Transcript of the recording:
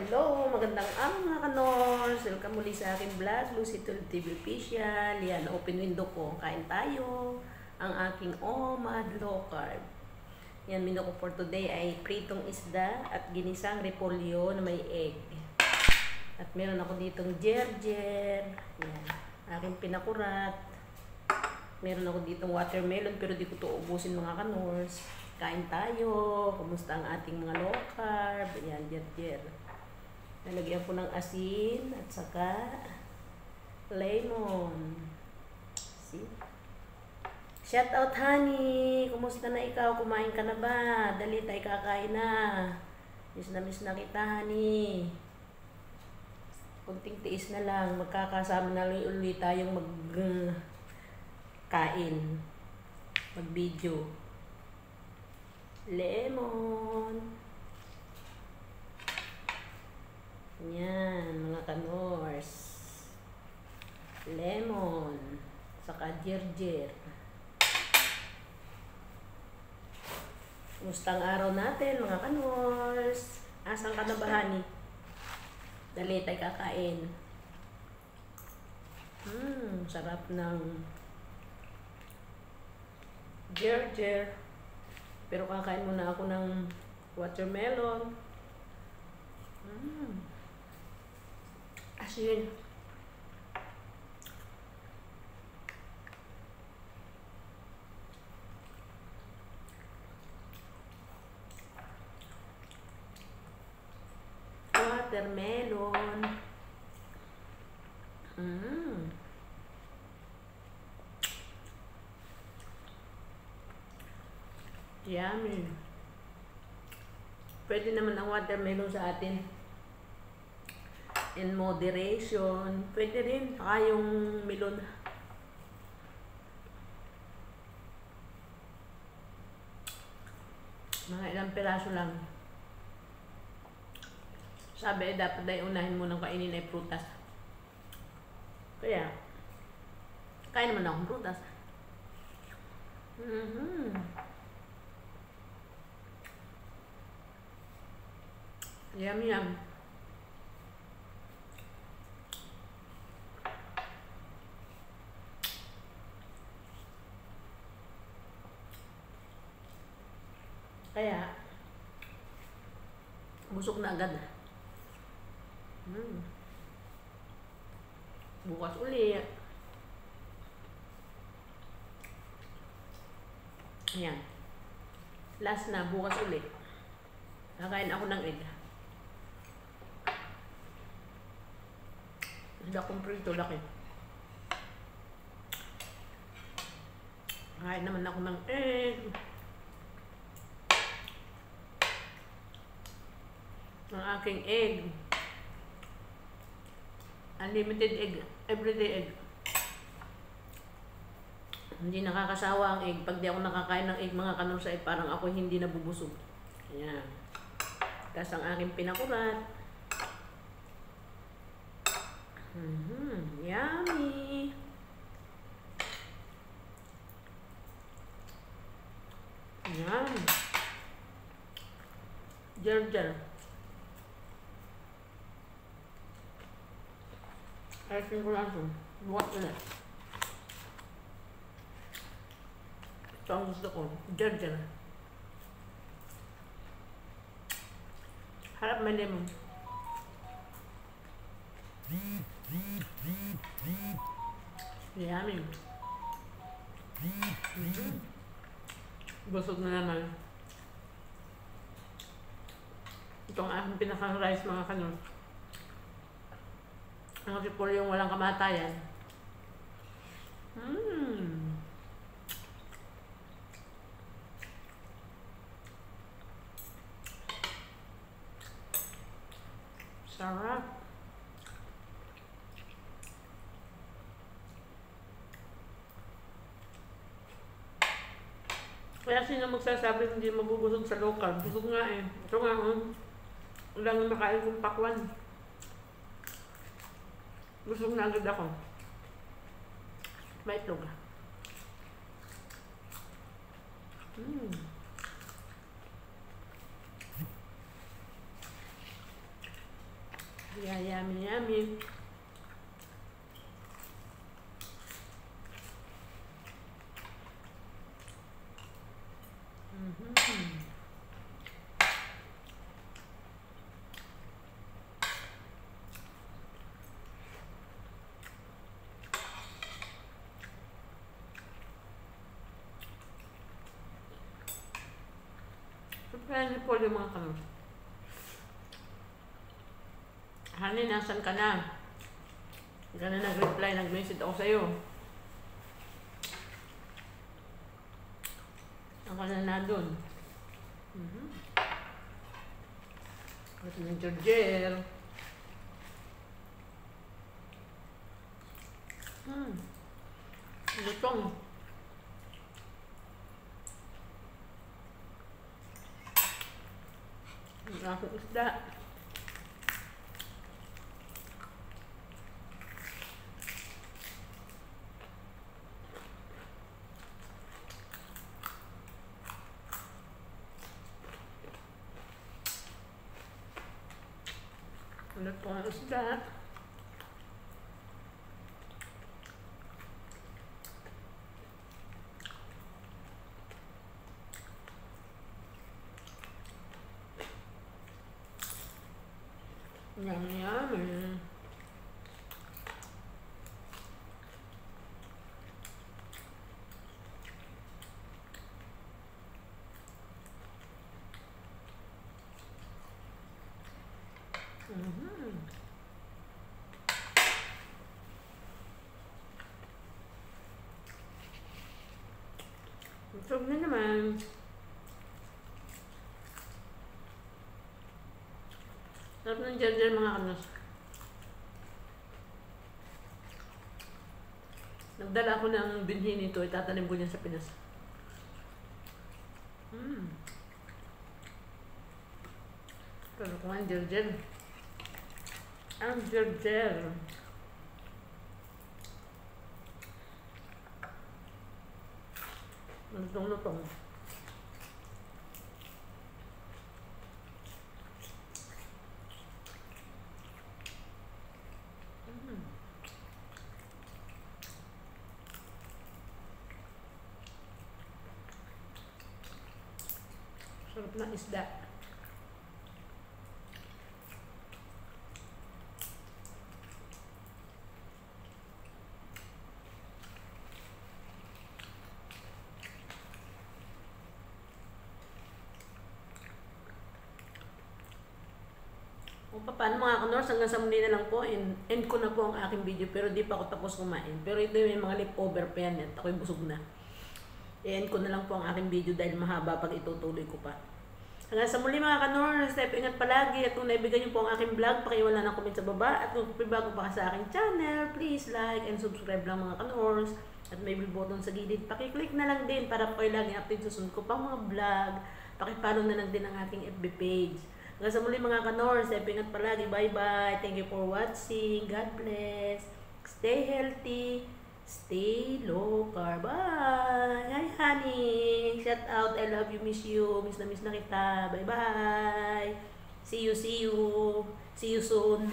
Hello, magandang araw mga kanors. Welcome muli sa aking vlog, Lucy Tul TV Official. Yan, open window ko. Kain tayo. Ang aking OMAD low carb. Yan, menu ko for today ay pritong isda at ginisang repolyo na may egg. At meron ako ditong gerger. Yan, aking pinakurat. Meron ako ditong watermelon pero di ko to ubusin mga kanors. Kain tayo. Kumusta ang ating mga low carb? Yan, gerger. Nalagyan ko ng asin at saka lemon. See? Shout out honey! Kumusta na ikaw? Kumain ka na ba? Dali tayo kakain na. Miss na kita honey. Kunting tiis na lang. Magkakasama na ulit tayong kain. Mag-video. Lemon. Yan, mga kanors. Lemon. Saka gerger. Kumusta ang araw natin, mga kanors? Asan ka na ba, honey? Dali tayo kakain. Sarap ng gerger. Pero kakain muna ako ng watermelon. Asin. Watermelon. Yummy. Pwede naman ang watermelon sa atin in moderation. Pwede rin. Saka yung melon. Mga ilang piraso lang. Sabi dapat ay unahin mo ng kainin ay prutas. Kaya, kain naman akong prutas. Yum yum. Kaya, busog na agad. Bukas uli. Ayan. Last na, bukas uli. Nakain ako ng egg. Hindi akong prito, laki. Kain naman ako ng egg. Ng aking egg. Unlimited egg. Everyday egg. Hindi nakakasawa ang egg. Pag di ako nakakain ng egg, mga kanors, ay parang ako hindi nabubusog. Ayan. Tapos ang aking pinakurat. Yummy! Ayan. Gerger. Ayusin ko lang ito. Bukas ulit. Ito ang gusto ko. Gerger. Harap may lemon. Yummy. Busog na naman. Ito ang aking pinakang-rice, mga kanors. Ang repolyo yung walang kamatayan. Sarap. Kaya sino magsasabi hindi mabubusog sa low carb? Busog nga eh. Ito nga, lang yung makain kong pakwan. Busog na agad ako. May itlog. Yeah, yummy, yummy. Surprise po yung mga kanor. Honey, nasan ka na? Hindi ka na nag-reply, nag-message ako sa'yo. Ako na doon. Ito ng Georgiel. Lutong. Ang aking isda. Ano po ang isda? Yum, yummy. Sarap na naman. Sarap ng Georgiel mga kanos. Nagdala ako ng binhi nito, itatanim ko niyan sa Pinas. Pero kung ang Georgiel. Ang Georgiel. Lutong-lutong. Sarap ng isda. Kung paano mga kanors, hanggang sa muli na lang po, end ko na po ang aking video, pero di pa ako tapos kumain. Pero ito yung mga leftover pa yan, at ako'y busog na. I-end ko na lang po ang aking video dahil mahaba pag itutuloy ko pa. Hanggang sa muli mga kanors, step ingat palagi, at kung naibigan niyo po ang aking vlog, pakiwala ng comment sa baba, at kung bago pa ka sa aking channel, please like and subscribe lang mga kanors, at may bell button sa gilid, pakiclick na lang din para po kayo lagi update sa sunod ko pang mga vlog, pakipollow na lang din ang aking FB page. Hanggang sa muli mga kanors, step ingat palagi, bye bye, thank you for watching, God bless, stay healthy, stay low carb. Bye! Hi, honey! Shout out. I love you. Miss you. Miss na kita. Bye-bye! See you. See you. See you soon.